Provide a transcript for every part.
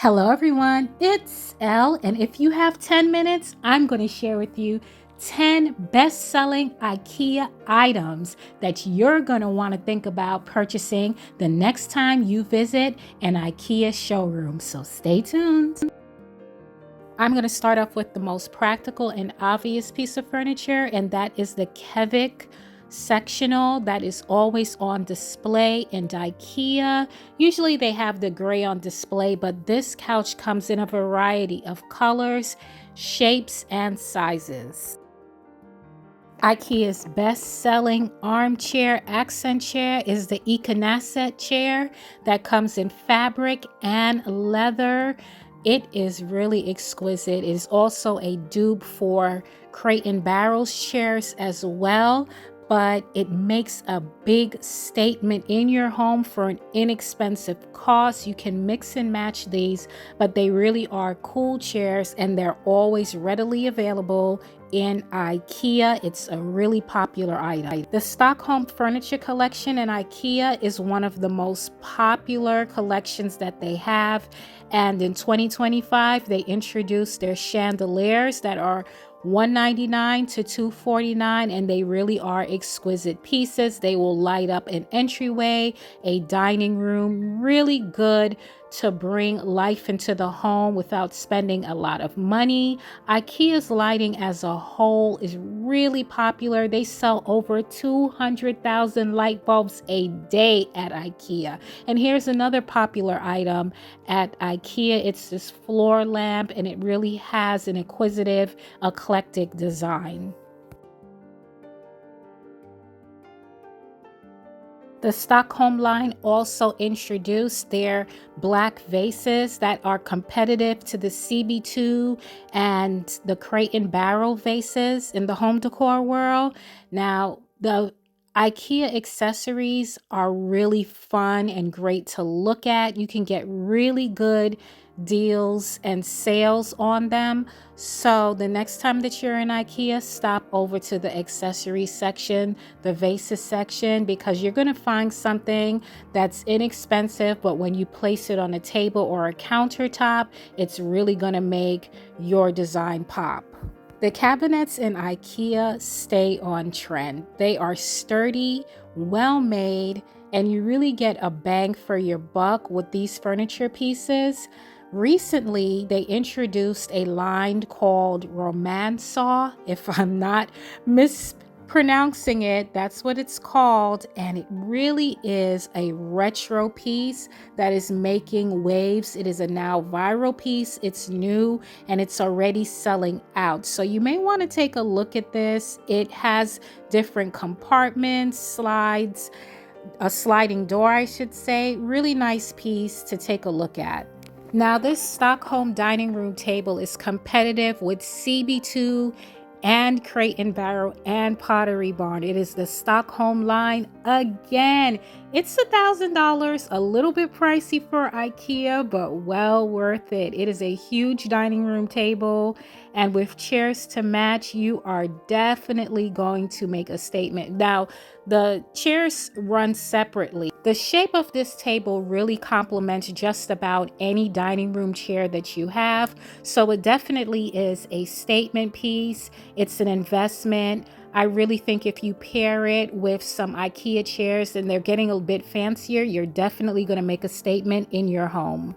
Hello everyone, it's Elle, and if you have 10 minutes, I'm going to share with you 10 best-selling IKEA items that you're going to want to think about purchasing the next time you visit an IKEA showroom, so stay tuned. I'm going to start off with the most practical and obvious piece of furniture, and that is the Kevik sectional that is always on display in IKEA. Usually they have the gray on display, but this couch comes in a variety of colors, shapes, and sizes. IKEA's best-selling armchair accent chair is the IKEA chair that comes in fabric and leather. It is really exquisite. It is also a dupe for Crate and Barrel's chairs as well, but it makes a big statement in your home for an inexpensive cost. You can mix and match these, but they really are cool chairs and they're always readily available in IKEA. It's a really popular item. The Stockholm Furniture Collection in IKEA is one of the most popular collections that they have. And in 2025, they introduced their chandeliers that are $199 to $249, and they really are exquisite pieces. They will light up an entryway, a dining room, really good to bring life into the home without spending a lot of money. IKEA's lighting as a whole is really popular. They sell over 200,000 light bulbs a day at IKEA. And here's another popular item at IKEA. It's this floor lamp, and it really has an inquisitive, eclectic design. The Stockholm line also introduced their black vases that are competitive to the CB2 and the Crate and Barrel vases in the home decor world. Now, the IKEA accessories are really fun and great to look at. You can get really good deals and sales on them. So the next time that you're in IKEA, stop over to the accessory section, the vases section, because you're going to find something that's inexpensive, but when you place it on a table or a countertop, it's really going to make your design pop. The cabinets in IKEA stay on trend. They are sturdy, well made, and you really get a bang for your buck with these furniture pieces. Recently, they introduced a line called Romansaw. If I'm not mispronouncing it, that's what it's called. And it really is a retro piece that is making waves. It is a now viral piece. It's new and it's already selling out. So you may want to take a look at this. It has different compartments, a sliding door, I should say. Really nice piece to take a look at. Now, this Stockholm dining room table is competitive with CB2 and Crate and Barrel and Pottery Barn. It is the Stockholm line again. It's $1,000, a little bit pricey for IKEA, but well worth it. It is a huge dining room table, and with chairs to match, you are definitely going to make a statement. Now, the chairs run separately. The shape of this table really complements just about any dining room chair that you have, so it definitely is a statement piece. It's an investment. I really think if you pair it with some IKEA chairs and they're getting a bit fancier, you're definitely going to make a statement in your home.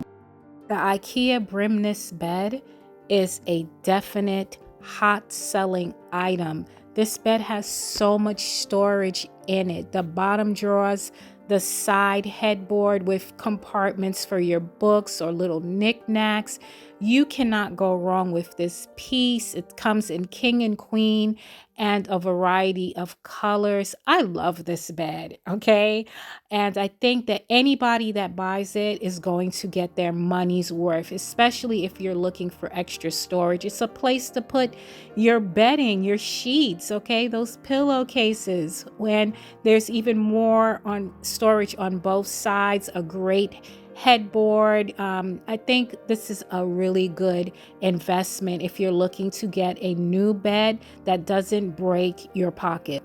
The IKEA brimless bed is a definite hot selling item. This bed has so much storage in it. The bottom drawers, the side headboard with compartments for your books or little knickknacks. You cannot go wrong with this piece. It comes in king and queen and a variety of colors. I love this bed, okay? And I think that anybody that buys it is going to get their money's worth, especially if you're looking for extra storage. It's a place to put your bedding, your sheets, okay? Those pillowcases. When there's even more on storage on both sides, a great headboard. I think this is a really good investment if you're looking to get a new bed that doesn't break your pocket.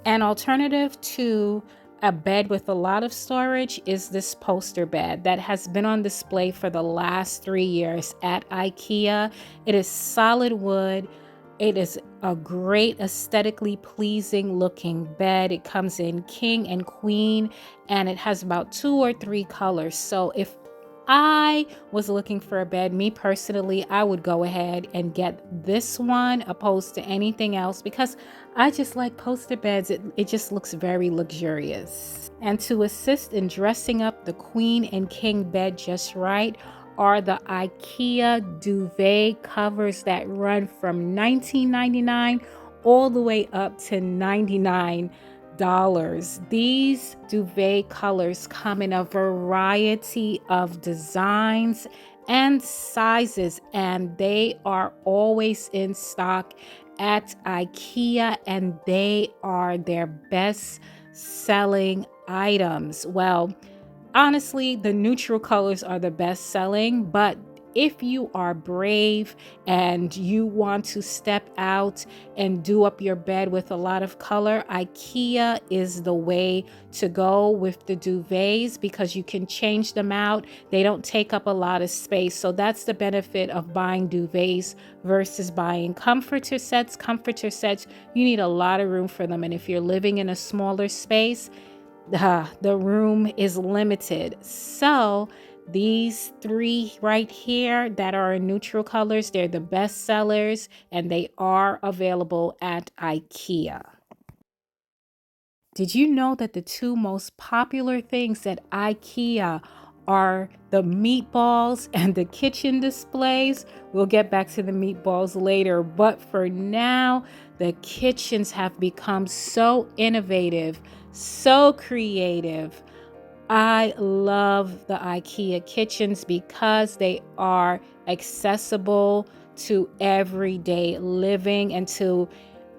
An alternative to a bed with a lot of storage is this poster bed that has been on display for the last 3 years at IKEA. It is solid wood. It is a great aesthetically pleasing looking bed. It comes in king and queen, and it has about 2 or 3 colors. So if I was looking for a bed, me personally, I would go ahead and get this one opposed to anything else because I just like poster beds. It just looks very luxurious. And to assist in dressing up the queen and king bed just right are the IKEA duvet covers that run from $19.99 all the way up to $99. These duvet colors come in a variety of designs and sizes, and they are always in stock at IKEA, and they are their best selling items. Well, honestly, the neutral colors are the best selling, but if you are brave and you want to step out and do up your bed with a lot of color, IKEA is the way to go with the duvets because you can change them out. They don't take up a lot of space. So that's the benefit of buying duvets versus buying comforter sets. Comforter sets, you need a lot of room for them. And if you're living in a smaller space, the room is limited. So these three right here that are in neutral colors, they're the best sellers and they are available at IKEA. Did you know that the two most popular things at IKEA are the meatballs and the kitchen displays? We'll get back to the meatballs later, but for now, the kitchens have become so innovative, so creative. I love the IKEA kitchens because they are accessible to everyday living and to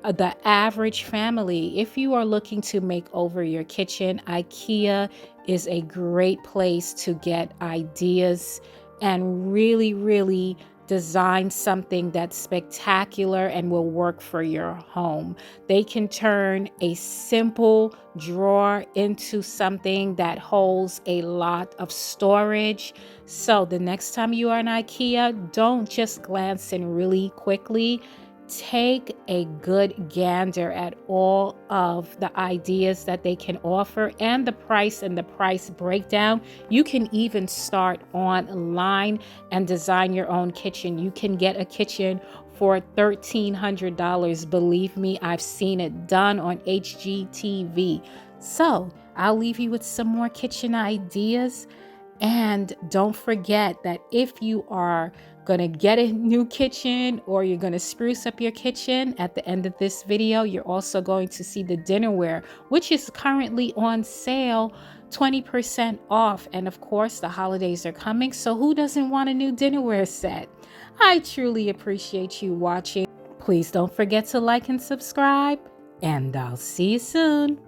the average family. If you are looking to make over your kitchen, IKEA is a great place to get ideas and really design something that's spectacular and will work for your home. They can turn a simple drawer into something that holds a lot of storage. So the next time you are in IKEA, don't just glance in really quickly. Take a good gander at all of the ideas that they can offer and the price breakdown. You can even start online and design your own kitchen. You can get a kitchen for $1,300. Believe me, I've seen it done on HGTV. So I'll leave you with some more kitchen ideas. And don't forget that if you are going to get a new kitchen or you're going to spruce up your kitchen, at the end of this video, you're also going to see the dinnerware, which is currently on sale, 20% off. And of course, the holidays are coming. So who doesn't want a new dinnerware set? I truly appreciate you watching. Please don't forget to like and subscribe, and I'll see you soon.